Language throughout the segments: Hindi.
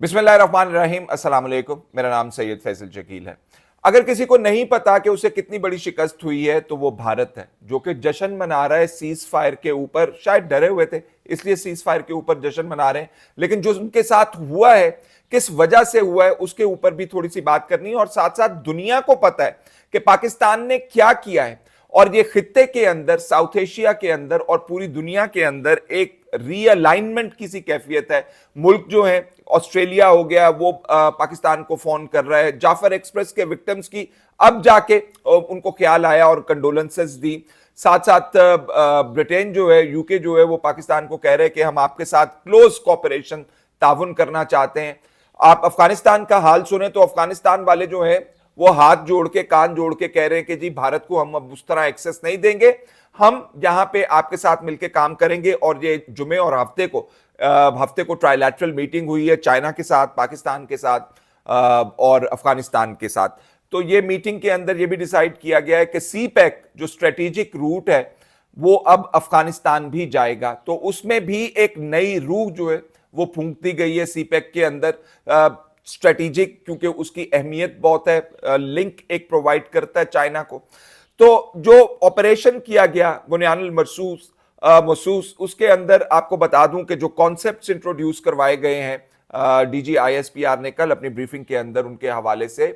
बिस्मिल्लाहिर्रहमानिर्रहीम, अस्सलाम वालेकुम। मेरा नाम सैयद फैसल शकील है। अगर किसी को नहीं पता कि उसे कितनी बड़ी शिकस्त हुई है तो वो भारत है, जो कि जश्न मना रहा है सीज फायर के ऊपर। शायद डरे हुए थे इसलिए सीज फायर के ऊपर जश्न मना रहे हैं, लेकिन जो उनके साथ हुआ है, किस वजह से हुआ है, उसके ऊपर भी थोड़ी सी बात करनी है। और साथ साथ दुनिया को पता है कि पाकिस्तान ने क्या किया है, और ये खित्ते के अंदर, साउथ एशिया के अंदर और पूरी दुनिया के अंदर एक रीअलाइनमेंट की सी कैफियत है। मुल्क जो है, ऑस्ट्रेलिया हो गया, वो पाकिस्तान को फोन कर रहा है। जाफर एक्सप्रेस के विक्टिम्स की अब जाके उनको ख्याल आया और कंडोलेंसेस दी। साथ साथ ब्रिटेन जो है, यूके जो है, वो पाकिस्तान को कह रहे हैं कि हम आपके साथ क्लोज कोऑपरेशन, ताउन करना चाहते हैं। आप अफगानिस्तान का हाल सुने तो अफगानिस्तान वाले जो है वो हाथ जोड़ के, कान जोड़ के कह रहे हैं कि जी भारत को हम अब उस तरह एक्सेस नहीं देंगे, हम यहां पे आपके साथ मिलकर काम करेंगे। और ये जुमे और हफ्ते को ट्राइलैटरल मीटिंग हुई है चाइना के साथ, पाकिस्तान के साथ और अफगानिस्तान के साथ। तो ये मीटिंग के अंदर ये भी डिसाइड किया गया है कि सी पैक जो स्ट्रेटेजिक रूट है वो अब अफगानिस्तान भी जाएगा। तो उसमें भी एक नई रूह जो है वो फूंक दी गई है सी पैक के अंदर। स्ट्रेटेजिक, क्योंकि उसकी अहमियत बहुत है, लिंक एक प्रोवाइड करता है चाइना को। तो जो ऑपरेशन किया गया बुनियानुल मरसूस, उसके अंदर आपको बता दूं कि जो कॉन्सेप्ट्स इंट्रोड्यूस करवाए गए हैं, डीजी आईएसपीआर ने कल अपनी ब्रीफिंग के अंदर उनके हवाले से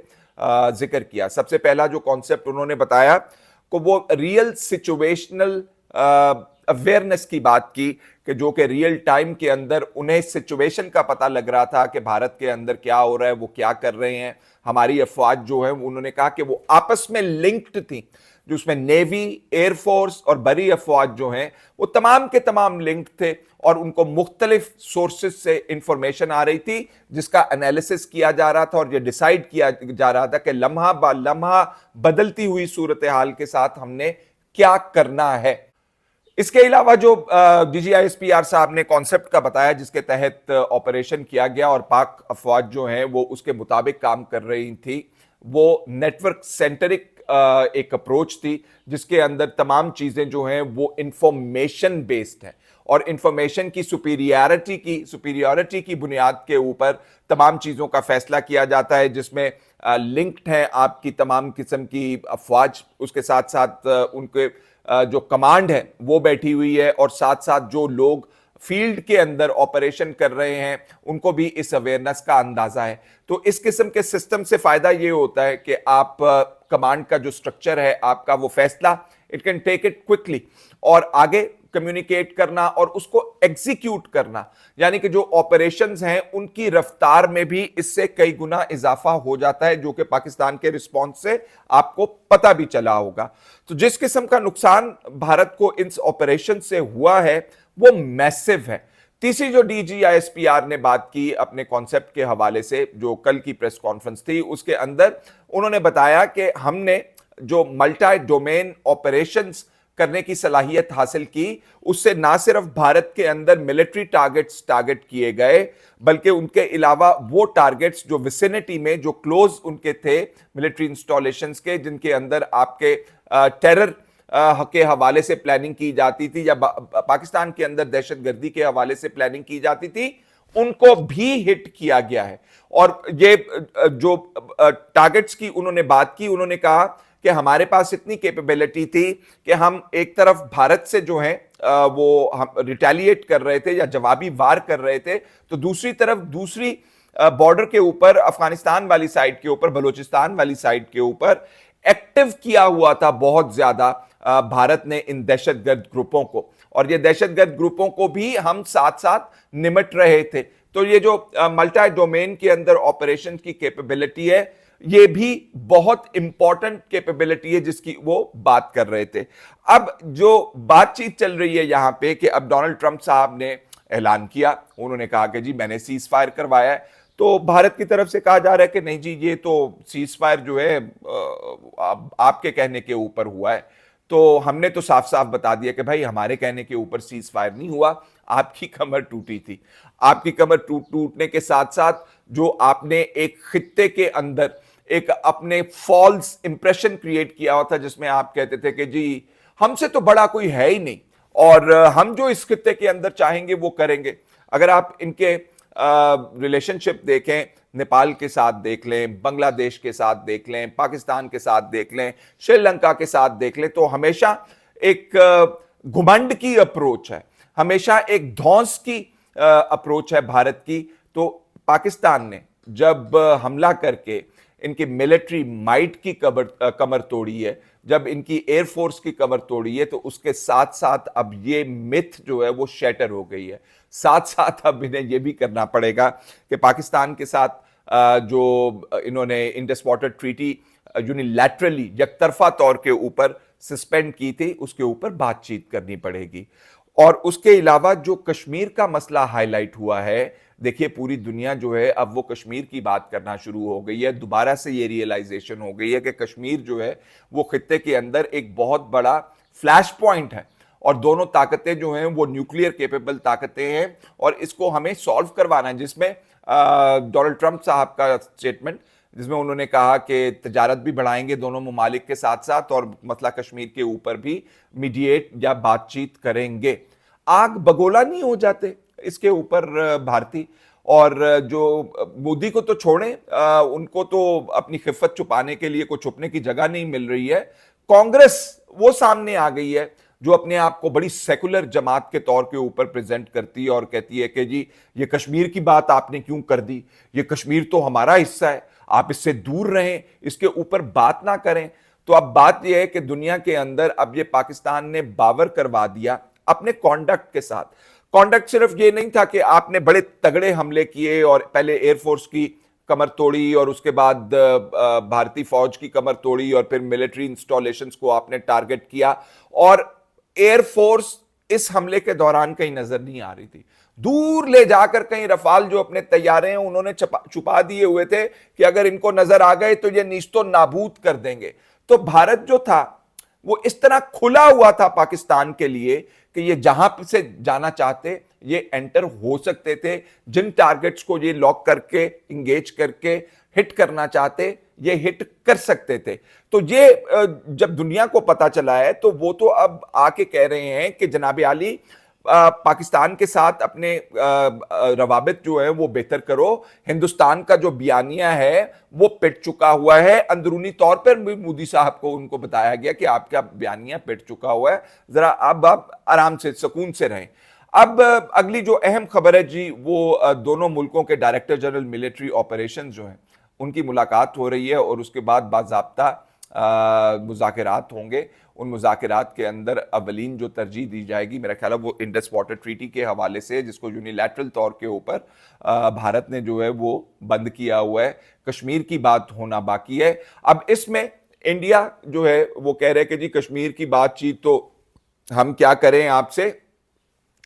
जिक्र किया। सबसे पहला जो कॉन्सेप्ट उन्होंने बताया को वो रियल सिचुएशनल अवेयरनेस की बात की, कि जो कि रियल टाइम के अंदर उन्हें सिचुएशन का पता लग रहा था कि भारत के अंदर क्या हो रहा है, वो क्या कर रहे हैं। हमारी अफवाज जो है, उन्होंने कहा कि वो आपस में लिंक्ड थी, जो उसमें नेवी, एयरफोर्स और बरी अफवाज जो हैं वो तमाम के तमाम लिंक थे, और उनको मुख्तलिफ सोर्सेज से इंफॉर्मेशन आ रही थी, जिसका एनालिसिस किया जा रहा था और ये डिसाइड किया जा रहा था कि लम्हा ब लम्हा बदलती हुई सूरत हाल के साथ हमने क्या करना है। इसके अलावा जो डीजीआईएसपीआर साहब ने कॉन्सेप्ट का बताया जिसके तहत ऑपरेशन किया गया और पाक अफवाज जो हैं वो उसके मुताबिक काम कर रही थी, वो नेटवर्क सेंटरिक एक अप्रोच थी, जिसके अंदर तमाम चीजें जो हैं वो इंफॉर्मेशन बेस्ड है, और इंफॉर्मेशन की सुपीरियरिटी की बुनियाद के ऊपर तमाम चीजों का फैसला किया जाता है, जिसमें लिंक्ड है आपकी तमाम किस्म की अफवाज, उसके साथ साथ उनके जो कमांड है वो बैठी हुई है, और साथ साथ जो लोग फील्ड के अंदर ऑपरेशन कर रहे हैं उनको भी इस अवेयरनेस का अंदाजा है। तो इस किस्म के सिस्टम से फायदा ये होता है कि आप कमांड का जो स्ट्रक्चर है आपका, वो फैसला it can take it quickly, और आगे कम्युनिकेट करना और उसको एग्जीक्यूट करना, यानी कि जो ऑपरेशंस हैं उनकी रफ्तार में भी इससे कई गुना इजाफा हो जाता है, जो कि पाकिस्तान के रिस्पॉन्स से आपको पता भी चला होगा। तो जिस किस्म का नुकसान भारत को इस ऑपरेशन से हुआ है वो मैसिव है। तीसरी जो डीजीआईएसपीआर ने बात की अपने कॉन्सेप्ट के हवाले से, जो कल की प्रेस कॉन्फ्रेंस थी उसके अंदर उन्होंने बताया कि हमने जो मल्टी डोमेन ऑपरेशंस करने की सलाहियत हासिल की, उससे ना सिर्फ भारत के अंदर मिलिट्री टारगेट्स टारगेट किए गए, बल्कि उनके अलावा वो टारगेट्स जो विसिनिटी में, जो क्लोज उनके थे मिलिट्री इंस्टॉलेशंस के, जिनके अंदर आपके टेरर के हवाले से प्लानिंग की जाती थी या पाकिस्तान के अंदर दहशतगर्दी के हवाले से प्लानिंग की जाती थी, उनको भी हिट किया गया है। और ये जो टारगेट्स की उन्होंने बात की, उन्होंने कहा कि हमारे पास इतनी कैपेबिलिटी थी कि हम एक तरफ भारत से जो है वो हम रिटेलिएट कर रहे थे या जवाबी वार कर रहे थे, तो दूसरी तरफ दूसरी बॉर्डर के ऊपर, अफगानिस्तान वाली साइड के ऊपर, बलूचिस्तान वाली साइड के ऊपर एक्टिव किया हुआ था बहुत ज्यादा भारत ने इन दहशतगर्द ग्रुपों को, और ये दहशतगर्द ग्रुपों को भी हम साथ साथ निमट रहे थे। तो ये जो मल्टी डोमेन के अंदर ऑपरेशन की कैपेबिलिटी है, ये भी बहुत इंपॉर्टेंट कैपेबिलिटी है जिसकी वो बात कर रहे थे। अब जो बातचीत चल रही है यहां पे कि अब डोनाल्ड ट्रंप साहब ने ऐलान किया, उन्होंने कहा कि जी मैंने सीज फायर करवाया है, तो भारत की तरफ से कहा जा रहा है कि नहीं जी, ये तो सीज फायर जो है आपके कहने के ऊपर हुआ है। तो हमने तो साफ साफ बता दिया कि भाई हमारे कहने के ऊपर सीज फायर नहीं हुआ, आपकी कमर टूटी थी। आपकी कमर टूटने के साथ साथ जो आपने एक खित्ते के अंदर एक अपने फॉल्स इंप्रेशन क्रिएट किया हुआ था, जिसमें आप कहते थे कि जी हमसे तो बड़ा कोई है ही नहीं और हम जो इस खित्ते के अंदर चाहेंगे वो करेंगे। अगर आप इनके रिलेशनशिप देखें, नेपाल के साथ देख लें, बांग्लादेश के साथ देख लें, पाकिस्तान के साथ देख लें, श्रीलंका के साथ देख लें, तो हमेशा एक घुमंड की अप्रोच है, हमेशा एक धौंस की अप्रोच है भारत की। तो पाकिस्तान ने जब हमला करके इनकी मिलिट्री माइट की कमर तोड़ी है, जब इनकी एयरफोर्स की कमर तोड़ी है, तो उसके साथ साथ अब ये मिथ जो है वो शैटर हो गई है। साथ साथ अब इन्हें ये भी करना पड़ेगा कि पाकिस्तान के साथ जो इन्होंने इंडस वाटर ट्रीटी यूनिलैटरली यकतरफा तौर के ऊपर सस्पेंड की थी, उसके ऊपर बातचीत करनी पड़ेगी। और उसके अलावा जो कश्मीर का मसला हाईलाइट हुआ है, देखिए पूरी दुनिया जो है अब वो कश्मीर की बात करना शुरू हो गई है। दोबारा से ये रियलाइजेशन हो गई है कि कश्मीर जो है वो खित्ते के अंदर एक बहुत बड़ा फ्लैश पॉइंट है, और दोनों ताकतें जो हैं वो न्यूक्लियर केपेबल ताकतें हैं, और इसको हमें सॉल्व करवाना है। जिसमें डोनाल्ड ट्रंप साहब का स्टेटमेंट, जिसमें उन्होंने कहा कि तजारत भी बढ़ाएंगे दोनों ममालिक के साथ साथ, और मसला कश्मीर के ऊपर भी मीडिएट या बातचीत करेंगे। आग बगोला नहीं हो जाते इसके ऊपर भारतीय। और जो मोदी को तो छोड़ें, उनको तो अपनी खिफत छुपाने के लिए कोई छुपने की जगह नहीं मिल रही है। कांग्रेस वो सामने आ गई है जो अपने आप को बड़ी सेकुलर जमात के तौर के ऊपर प्रेजेंट करती है और कहती है कि जी ये कश्मीर की बात आपने क्यों कर दी, ये कश्मीर तो हमारा हिस्सा है, आप इससे दूर रहें, इसके ऊपर बात ना करें। तो अब बात यह है कि दुनिया के अंदर अब ये पाकिस्तान ने बावर करवा दिया अपने कॉन्डक्ट के साथ। कॉन्डक्ट सिर्फ ये नहीं था कि आपने बड़े तगड़े हमले किए और पहले एयरफोर्स की कमर तोड़ी और उसके बाद भारतीय फौज की कमर तोड़ी और फिर मिलिट्री इंस्टॉलेशंस को आपने टारगेट किया, और एयरफोर्स इस हमले के दौरान कहीं नजर नहीं आ रही थी। दूर ले जाकर कहीं रफाल जो अपने तैयारे हैं उन्होंने छुपा दिए हुए थे कि अगर इनको नजर आ गए तो ये नीस्तो नाबूद कर देंगे। तो भारत जो था वो इस तरह खुला हुआ था पाकिस्तान के लिए कि ये जहां से जाना चाहते ये एंटर हो सकते थे। जिन टारगेट्स को ये लॉक करके इंगेज करके हिट करना चाहते ये हिट कर सकते थे। तो ये जब दुनिया को पता चला है तो वो तो अब आके कह रहे हैं कि जनाब आली पाकिस्तान के साथ अपने रवाबित जो है वो बेहतर करो। हिंदुस्तान का जो बयानिया है वो पिट चुका हुआ है। अंदरूनी तौर पर भी मोदी साहब को उनको बताया गया कि आपका बयानिया पिट चुका हुआ है, जरा अब आप आराम से सुकून से रहें। अब अगली जो अहम खबर है जी, वो दोनों मुल्कों के डायरेक्टर जनरल मिलिट्री ऑपरेशंस जो हैं उनकी मुलाकात हो रही है, और उसके बाद बाज़ाब्ता मुज़ाकरात होंगे। उन मुज़ाकरात के अंदर अवलीन जो तरजीह दी जाएगी मेरा ख्याल है वो इंडस वाटर ट्रीटी के हवाले से, जिसको यूनिलैटरल तौर के ऊपर भारत ने जो है वो बंद किया हुआ है। कश्मीर की बात होना बाकी है। अब इसमें इंडिया जो है वो कह रहे हैं कि जी कश्मीर की बातचीत तो हम क्या करें आपसे,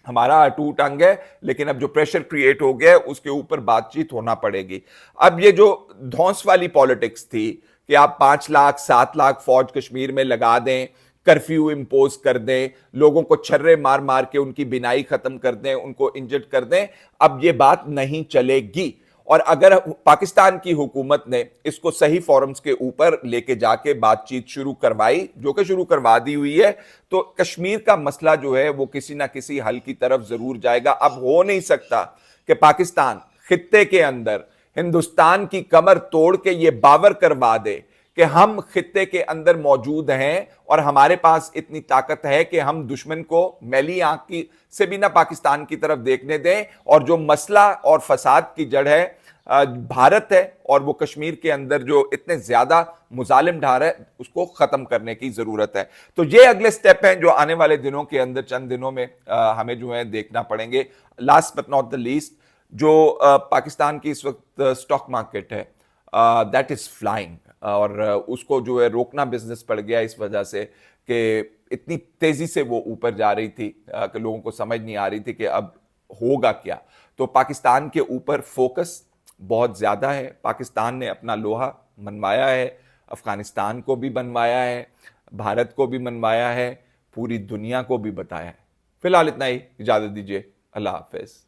हमारा अटूट अंग है, लेकिन अब जो प्रेशर क्रिएट हो गया है उसके ऊपर बातचीत होना पड़ेगी। अब ये जो धौंस वाली पॉलिटिक्स थी कि आप 5 लाख 7 लाख फौज कश्मीर में लगा दें, कर्फ्यू इंपोज कर दें, लोगों को छर्रे मार मार के उनकी बिनाई खत्म कर दें, उनको इंजर्ड कर दें, अब ये बात नहीं चलेगी। और अगर पाकिस्तान की हुकूमत ने इसको सही फोरम्स के ऊपर लेके जाके बातचीत शुरू करवाई, जो कि शुरू करवा दी हुई है, तो कश्मीर का मसला जो है वो किसी ना किसी हल की तरफ जरूर जाएगा। अब हो नहीं सकता कि पाकिस्तान खित्ते के अंदर हिंदुस्तान की कमर तोड़ के ये बावर करवा दे कि हम खित्ते के अंदर मौजूद हैं और हमारे पास इतनी ताकत है कि हम दुश्मन को मैली आंख की से भी ना पाकिस्तान की तरफ देखने दें, और जो मसला और फसाद की जड़ है भारत है, और वो कश्मीर के अंदर जो इतने ज्यादा मुजालिम ढार है उसको खत्म करने की जरूरत है। तो ये अगले स्टेप हैं जो आने वाले दिनों के अंदर, चंद दिनों में हमें जो है देखना पड़ेंगे। Last but not the least, जो पाकिस्तान की इस वक्त स्टॉक मार्केट है दैट इज फ्लाइंग, और उसको जो है रोकना बिजनेस पड़ गया इस वजह से कि इतनी तेजी से वो ऊपर जा रही थी कि लोगों को समझ नहीं आ रही थी कि अब होगा क्या। तो पाकिस्तान के ऊपर फोकस बहुत ज़्यादा है। पाकिस्तान ने अपना लोहा मनवाया है, अफगानिस्तान को भी बनवाया है, भारत को भी मनवाया है, पूरी दुनिया को भी बताया है। फिलहाल इतना ही, इजाज़त दीजिए, अल्लाह हाफिज़।